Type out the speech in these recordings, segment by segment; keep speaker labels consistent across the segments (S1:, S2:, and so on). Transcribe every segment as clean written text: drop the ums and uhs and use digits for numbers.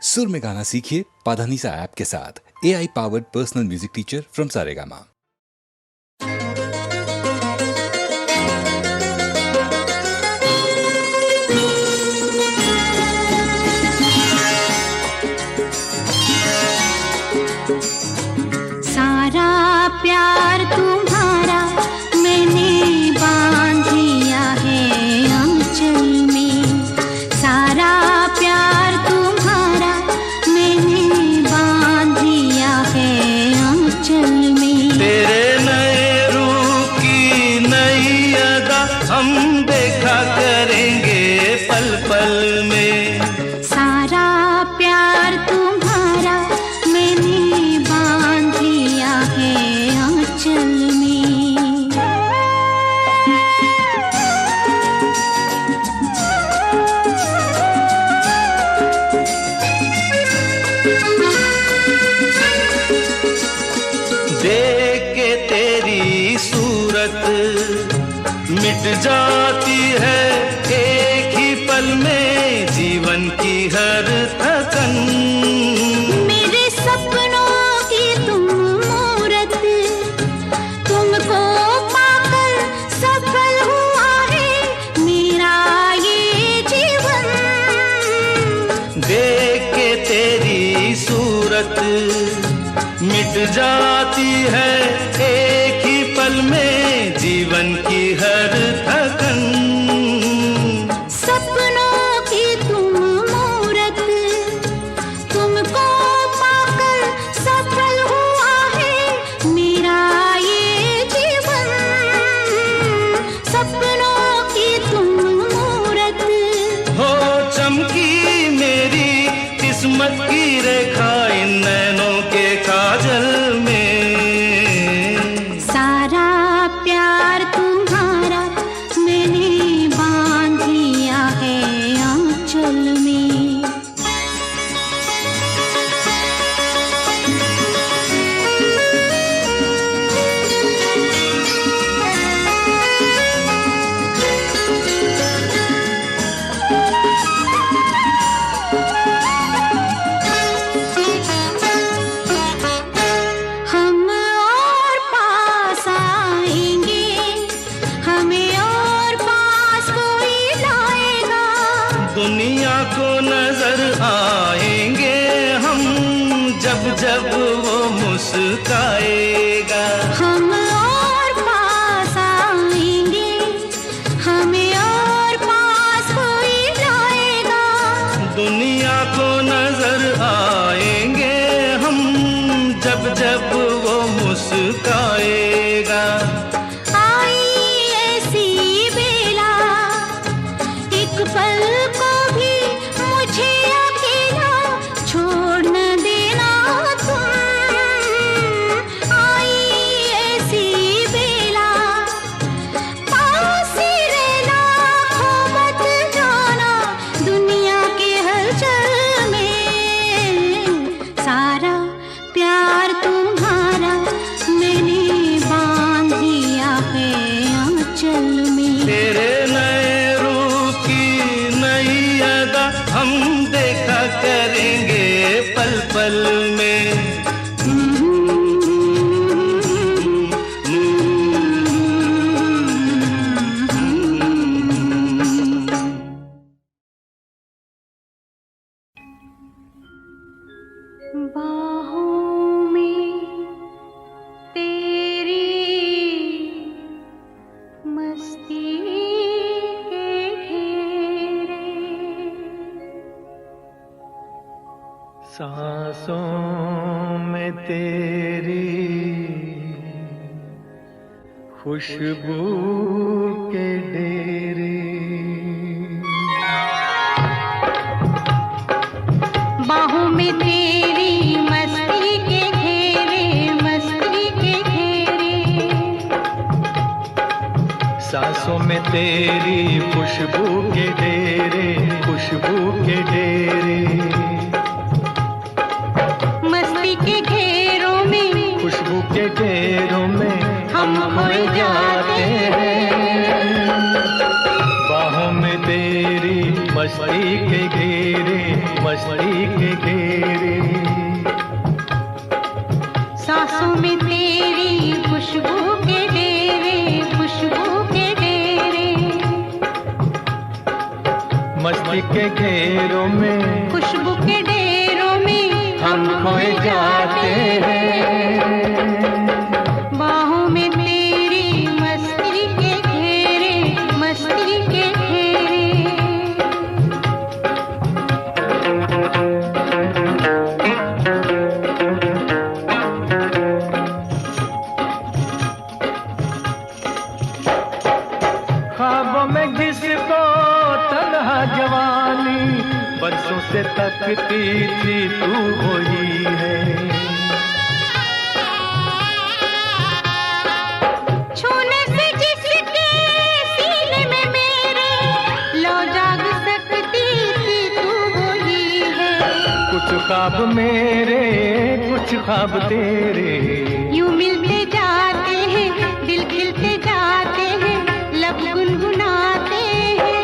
S1: सुर में गाना सीखिए पाधानीसा ऐप के साथ। AI powered personal music teacher from Saregama.
S2: सारा प्यार तुम्हारा मैंने बांध लिया है आंचल में। सारा प्यार तुम्हारा मैंने बांध लिया है आंचल में।
S3: तेरे नए रूप की नई अदा हम देखा करेंगे पल पल में।
S2: सारा प्यार तुम्हारा मैंने बांध लिया है आंचल में।
S3: देख के तेरी सूरत मिट जाती है एक ही पल में जीवन की हर थकन।
S2: मेरे सपनों की तुम मूरत, तुमको पाकर सफल हुआ है मेरा ये जीवन।
S3: देख के तेरी सूरत मिट जाती है एक ही पल में जीवन की हर थकन।
S2: सपनों की तुम मूरत, तुमको पाकर सफल हुआ है मेरा ये जीवन। सपनों की तुम मूरत,
S3: हो चमकी मेरी किस्मत की रेखा इन नैनों के काजल में।
S2: सारा प्यार तुम्हारा मैंने बांध लिया है आंचल में। हम और पास आएंगे, हमें और पास कोई लाएगा।
S3: दुनिया को नजर आएंगे हम जब जब वो मुस्काएगा।
S2: हम और पास आएंगे, हमें और पास कोई लाएगा।
S3: दुनिया को नजर आएंगे हम जब जब वो मुस्काएगा।
S2: आई ऐसी बेला, एक पल को भी मुझे अकेला छोड़ न देना तुम। आई ऐसी बेला, पास ही रहना, खो मत जाना दुनिया के हलचल में। सारा प्यार तुम्हारा मैंने बांध लिया है आंचल में।
S3: तेरे नए रूप की नई अदा हम देखा करेंगे पल पल में।
S2: बाहों में तेरी मस्ती के घेरे,
S3: सांसों में तेरी खुशबू के डेरे।
S2: बाहों में तेरी मस्ती के घेरे, मस्ती के घेरे।
S3: सांसों में तेरी खुशबू के डेरे, खुशबू के डेरे।
S2: मस्ती के घेरों में,
S3: खुशबू के डेरों में
S2: हम खोए जाते हैं।
S3: बाहों में तेरी मस्ती के घेरे, मस्ती के घेरे।
S2: सांसों में तेरी खुशबू के डेरे, खुशबू के डेरे।
S3: मस्ती के घेरों में,
S2: खुशबू के डेरों में
S3: हम खोए जाते हैं।
S2: बाहों में तेरी मस्ती के घेरे, मस्ती के घेरे।
S3: ख्वाबों में जिसको तन्हा जवानी बरसों से तकती थी तू वही है।
S2: छूने से जिसके सीने में मेरे लो जाग सकती थी तू वही है।
S3: कुछ ख्वाब मेरे, कुछ ख्वाब तेरे,
S2: यूं मिलते जाते हैं, दिल खिलते जाते हैं, लब गुनगुनाते हैं।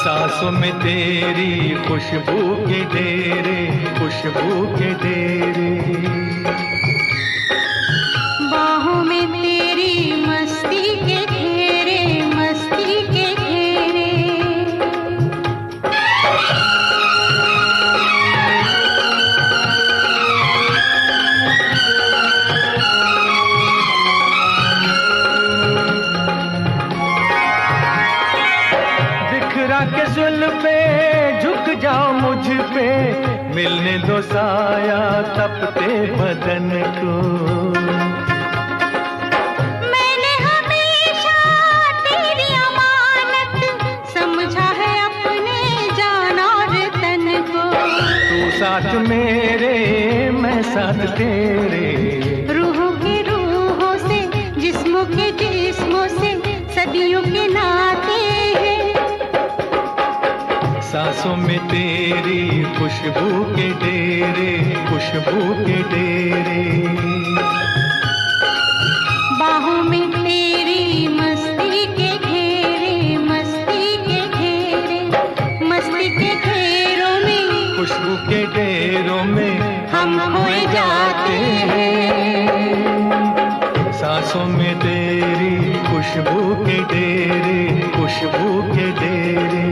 S3: सांसों में तेरी खुशबू के डेरे, खुशबू के डेरे।
S2: बाहों में तेरी मस्ती के घेरे, मस्ती के घेरे।
S3: बिखरा के जुल्फे झुक जाओ मुझ पे, मिलने दो साया तपते बदन को।
S2: मैंने हमेशा तेरी अमानत समझा है अपने जान और तन को।
S3: तू साथ मेरे, मैं साथ तेरे,
S2: रूहों के रूहों से, जिस्मों के जिस्मों से, सदियों के नाते हैं।
S3: सांसों में तेरी खुशबू के डेरे, खुशबू के डेरे।
S2: बाहों में तेरी मस्ती के घेरे, मस्ती के घेरे। मस्ती के घेरों में,
S3: खुशबू के डेरों में
S2: हम खोए जाते हैं।
S3: सांसों में तेरी खुशबू के डेरे, खुशबू के डेरे।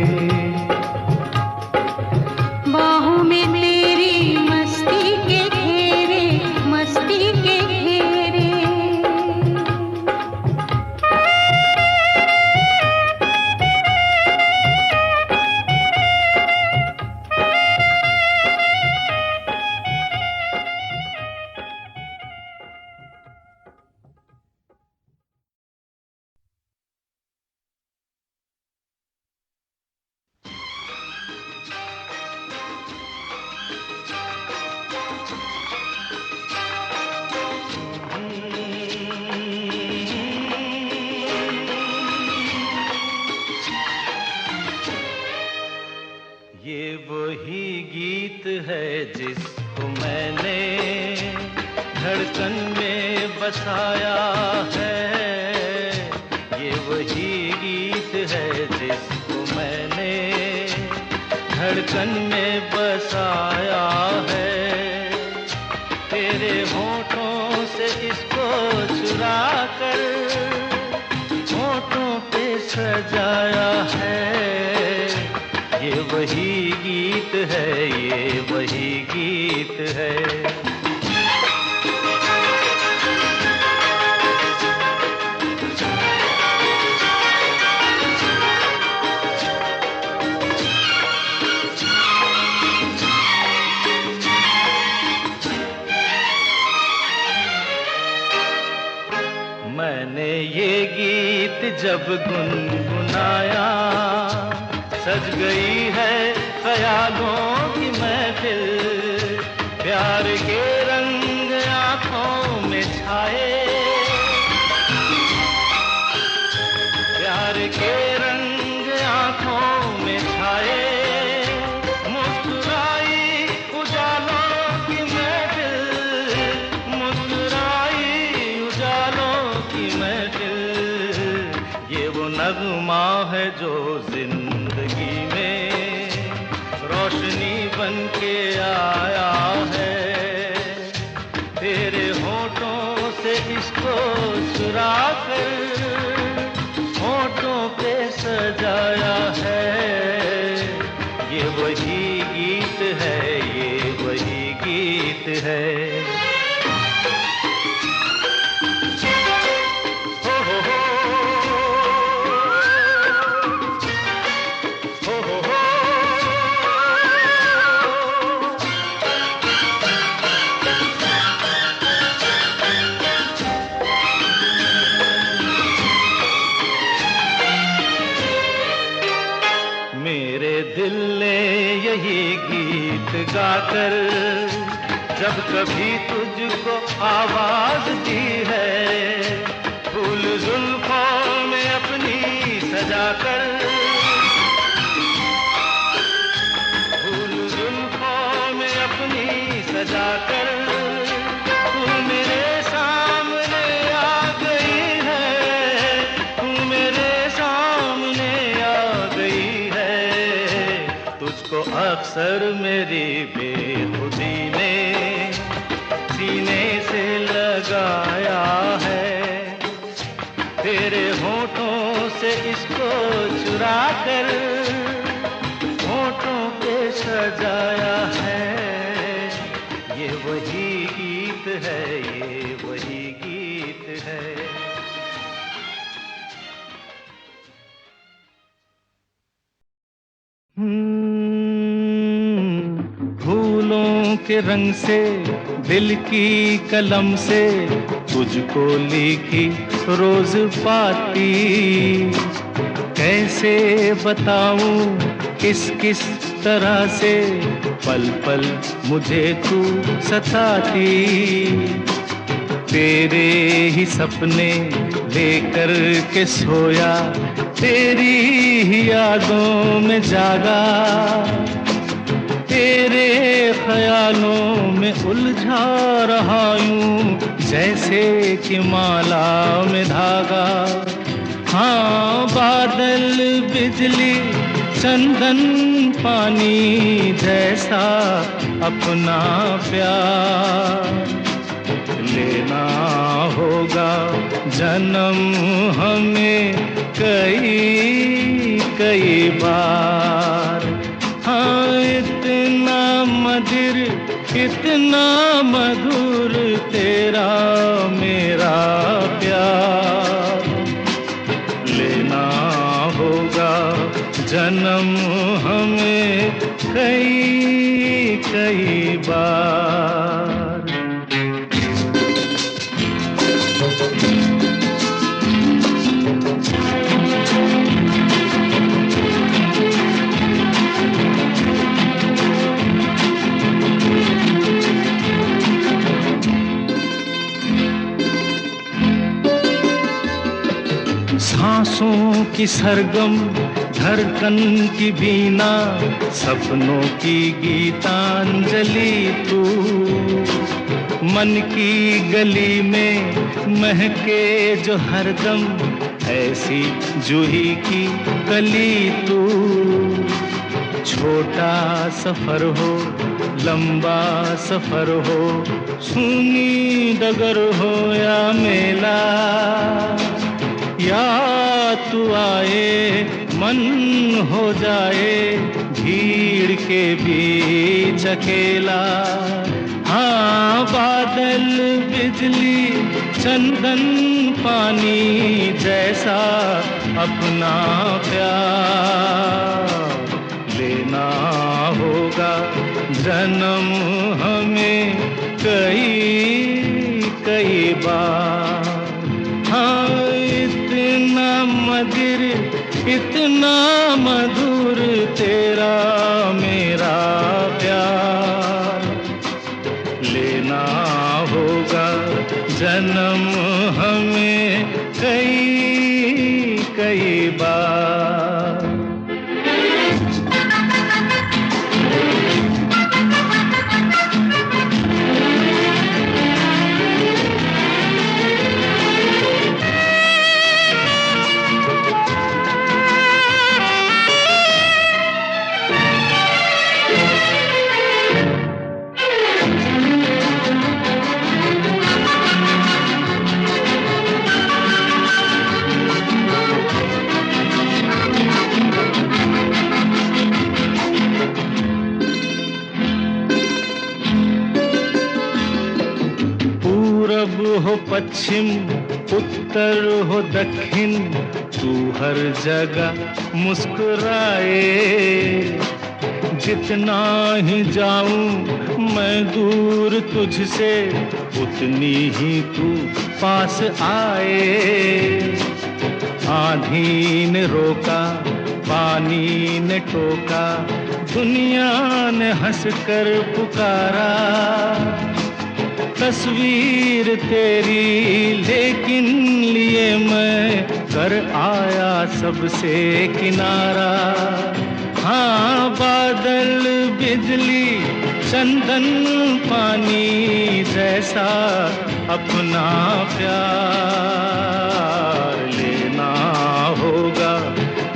S2: बाहों में तेरी मस्ती के घेरे, मस्ती के घेरे।
S3: ये वही गीत है जिसको मैंने धड़कन में बसाया है। ये वही गीत है जिसको मैंने धड़कन में बसाया है। तेरे होठों से इसको चुरा कर होठों पे सजाया है। ये वही गीत है, ये वही गीत है। मैंने ये गीत जब गुनगुनाया, सज गई है ख्यालों की महफिल। प्यार के रंग आंखों में छाए, प्यार के रंग आंखों में छाए। मुस्कुराई उजालों की महफिल, मुस्कुराई उजालों की महफिल। ये वो नगमा है जो जिंदगी में रोशनी बन के आया है, तेरे होठों से इसको चुरा कर होठों पे सजाया है। ये वही गीत है, ये वही गीत है। मेरे दिल ने यही गीत गाकर जब कभी तुझको आवाज दी है, फूल जुल्फों में अपनी सजाकर, फूल जुल्फों में अपनी सजाकर तू मेरे सामने आ गई है, तू मेरे सामने आ गई है। तुझको अक्सर मेरी बेखुदी ने सीने से लगाया है, तेरे होठों से इसको चुरा कर होठों पे सजाया है। ये वही गीत है, ये वही गीत है। फूलों के रंग से दिल की कलम से तुझको लिखी रोज पाती, कैसे बताऊं किस किस तरह से पल पल मुझे तू सताती। तेरे ही सपने लेकर के सोया, तेरी ही यादों में जागा, तेरे ख्यालों में उलझा रहा यूं जैसे कि माला में धागा। हाँ, बादल बिजली चंदन पानी जैसा अपना प्यार लेना होगा जन्म हमें कई कई बार। हाँ, इतना मधुर इतना मधुर तेरा मेरा प्यार लेना होगा जन्म हमें कई कई बार। सांसों की सरगम धड़कन की बीना, सपनों की गीतांजलि तू, मन की गली में महके जो हरदम ऐसी जूही की कली तू। छोटा सफर हो लंबा सफर हो, सूनी डगर हो या मेला, या तू आए मन हो जाए भीड़ के बीच अकेला। हाँ, बादल बिजली चंदन पानी जैसा अपना प्यार लेना होगा जन्म हमें कई कई बार। हाँ, इतना मधुर इतना मधुर तेरा मेरा प्यार लेना होगा जन्म हमें कई कई बार। पश्चिम उत्तर हो दक्षिण, तू हर जगह मुस्कुराए। जितना ही जाऊं मैं दूर तुझसे, उतनी ही तू पास आए। आंधी ने रोका, पानी ने टोका, दुनिया ने हंसकर पुकारा। तस्वीर तेरी लेकिन लिए मैं कर आया सबसे किनारा। हाँ, बादल बिजली चंदन पानी जैसा अपना प्यार लेना होगा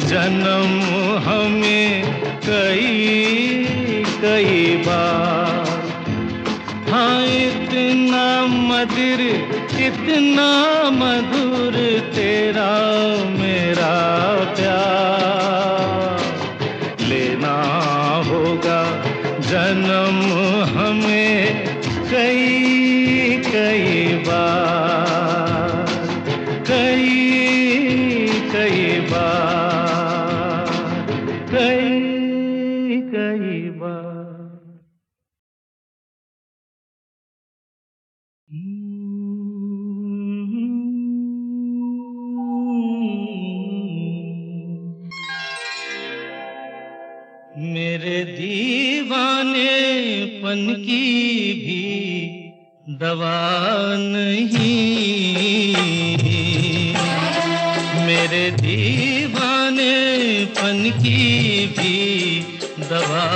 S3: जन्म हमें कई कई बार। हाँ, इतना मधुर इतना मधुर तेरा मेरा प्यार लेना होगा जन्म हमें कई कई बार, कई कई बार, कई कई बार। मेरे दीवानेपन की भी दवा नहीं, मेरे दीवानेपन की भी दवा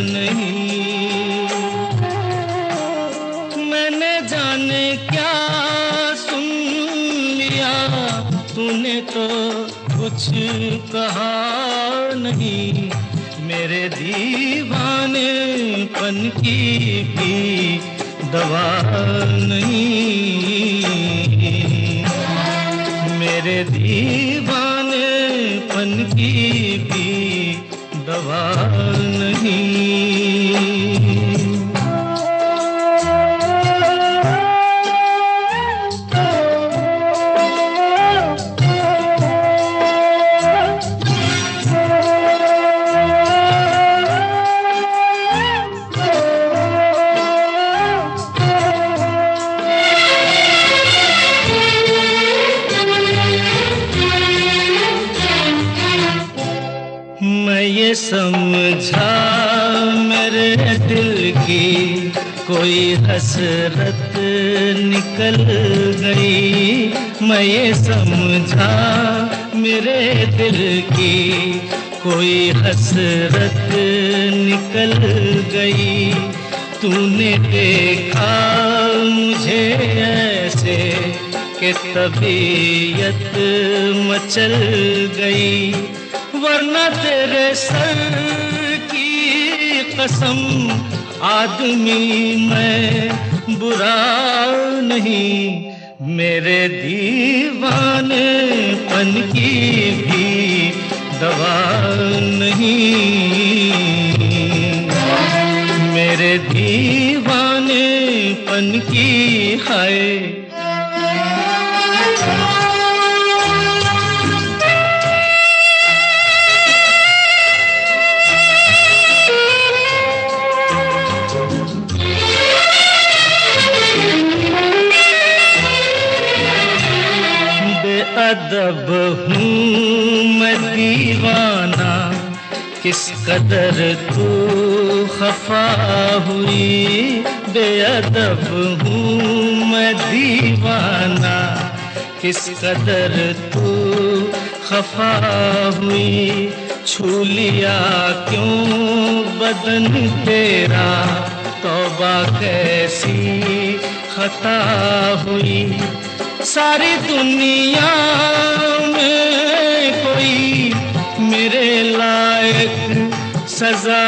S3: नहीं। मैंने जाने क्या सुन लिया, तूने तो कुछ कहा नहीं। मेरे दीवानेपन की भी दवा नहीं, मेरे दीवानेपन की भी दवा नहीं। ये समझा मेरे दिल की कोई हसरत निकल गई। मैं ये समझा मेरे दिल की कोई हसरत निकल गई। तूने देखा मुझे ऐसे कि तबीयत मचल गई, वरना तेरे सर की कसम आदमी मैं बुरा नहीं। मेरे दीवानेपन की भी दवा नहीं, मेरे दीवानेपन की है। अदब हूँ मैं दीवाना, किस कदर तू खफा हुई। बेअदब हूँ मैं दीवाना, किस कदर तू खफा हुई। छू लिया क्यों बदन तेरा, तौबा कैसी खता हुई। सारी दुनिया में कोई मेरे लायक सजा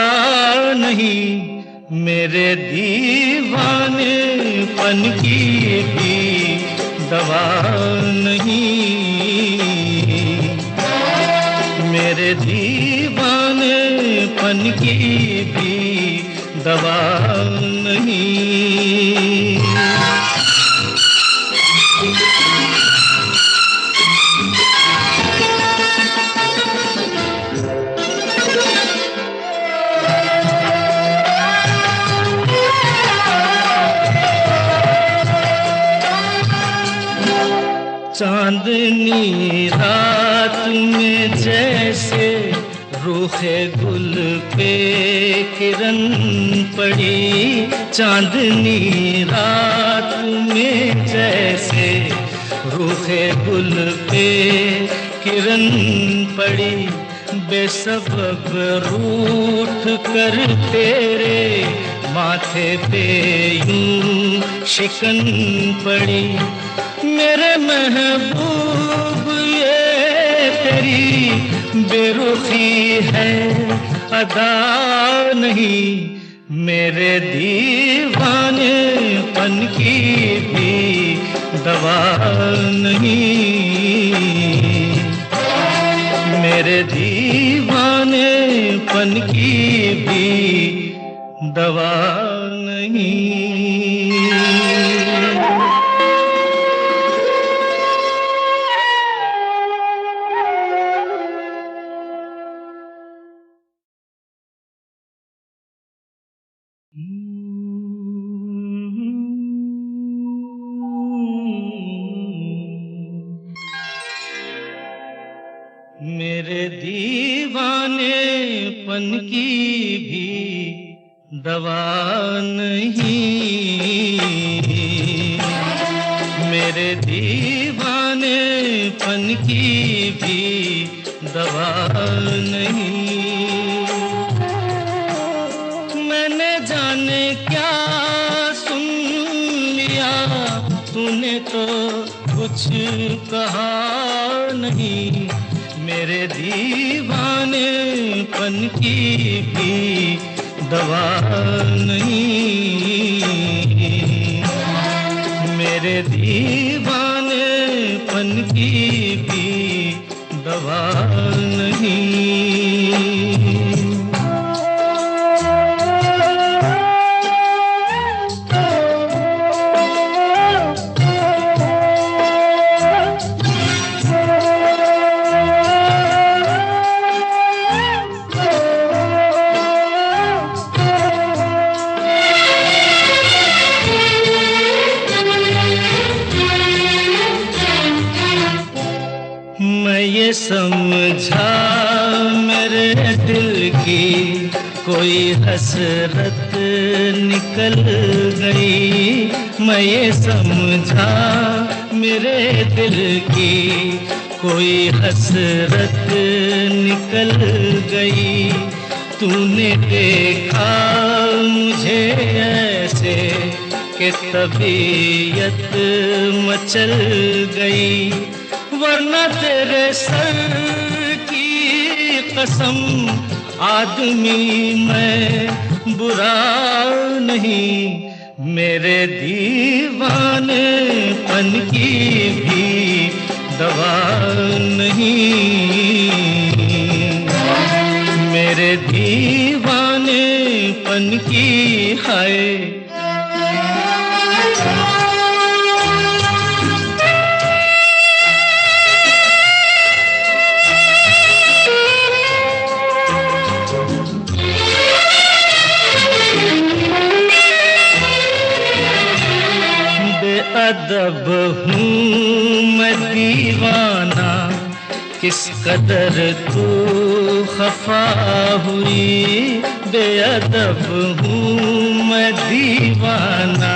S3: नहीं। मेरे दीवानेपन की भी दवा नहीं, मेरे दीवानेपन की भी दवा नहीं। चांदनी रात में जैसे रूखे गुल पे किरण पड़ी, चांदनी रात में जैसे रूखे गुल पे किरण पड़ी, बेसबब रूठ कर तेरे माथे पे यूं शिकन पड़ी। मेरे महबूब ये तेरी बेरुखी है अदा नहीं, मेरे दीवानेपन की भी दवा नहीं, मेरे दीवानेपन की भी दवा नहीं। मेरे दीवानेपन की भी दवा नहीं, मेरे दीवानेपन की भी दवा नहीं। मैंने जाने क्या सुन लिया, तूने तो कुछ कहा नहीं, मेरे दीवानेपन की भी दवा नहीं, मेरे दीवानेपन की भी दवा नहीं। समझा मेरे दिल की कोई हसरत निकल गई, मैं ये समझा मेरे दिल की कोई हसरत निकल गई। तूने देखा मुझे ऐसे कि तबीयत मचल गई, वरना तेरे सर की कसम आदमी मैं बुरा नहीं, मेरे दीवानेपन की भी दवा नहीं, मेरे दीवानेपन की है अदब हूँ मैं दीवाना, किस कदर तू खफा हुई, बेअदब हूँ मैं दीवाना,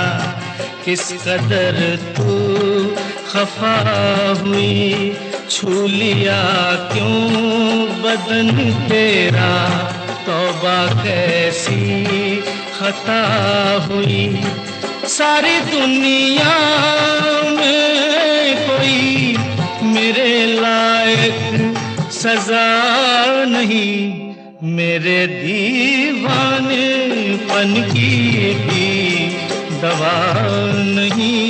S3: किस कदर तू खफा हुई। छू लिया क्यों बदन तेरा, तौबा कैसी खता हुई। सारी दुनिया में कोई मेरे लायक सजा नहीं, मेरे दीवानेपन की भी दवा नहीं,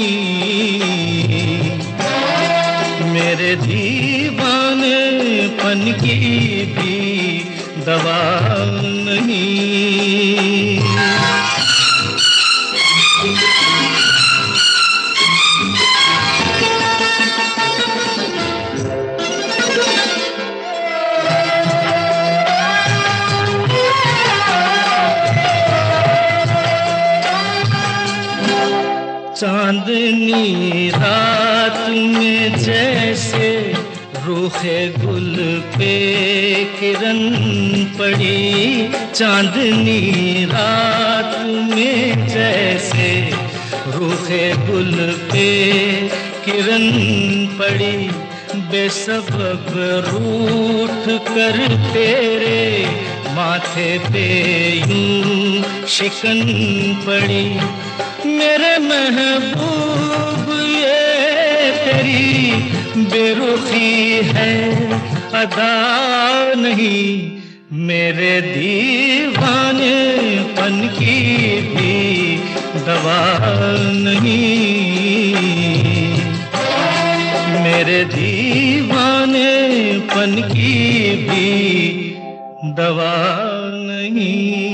S3: मेरे दीवानेपन की भी दवा नहीं। चांदनी रात में जैसे रूखे गुल पे किरण पड़ी, चांदनी रात में जैसे रूखे गुल पे किरण पड़ी, बेसबब रूठ कर तेरे माथे पे यूं शिकन पड़ी। मेरे महबूब ये तेरी बेरुखी है अदा नहीं, मेरे दीवानेपन की भी दवा नहीं, मेरे दीवानेपन की भी दवा नहीं।